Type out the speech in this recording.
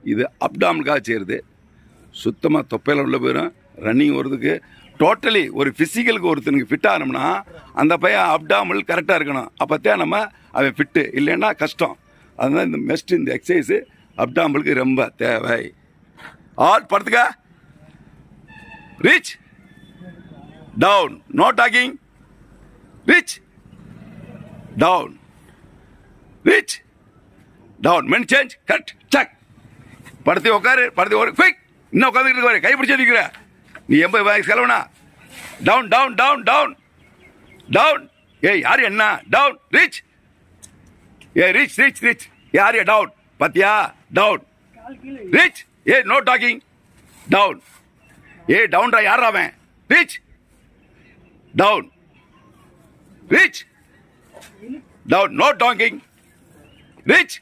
இது அப்டாமனுக்காக செய்கிறது. சுத்தமாக தொப்பையில் உள்ள போயிடும். ரன்னிங் ஓடுறதுக்கு டோட்டலி ஒரு ஃபிசிக்கலுக்கு ஒருத்தனுக்கு ஃபிட் ஆகணும்னா அந்த பையன் அப்டாமல் கரெக்டாக இருக்கணும். அப்போத்தான் நம்ம அவன் ஃபிட்டு, இல்லைன்னா கஷ்டம். அதுதான் இந்த எக்ஸசைஸு அப்டாமலுக்கு ரொம்ப தேவை. ஆல் படுத்துக்க. Reach down, no talking. Reach down, reach down. Men change, cut, சக். படுத்து உட்காரு, குயிக். இன்னும் உட்காந்துக்கிட்டு இருக்க, கை பிடிச்சி நிற்கிற நீ. 80 வயசு கிளவுனா. Down down down down down. ஏய் யார் என்ன? Down, reach. Reach reach reach. யார் டவுன்? பாத்தியா? Down, reach. No talking. Down. டவுன்ரா. யார் அவன்? Reach down, reach down. No talking. Reach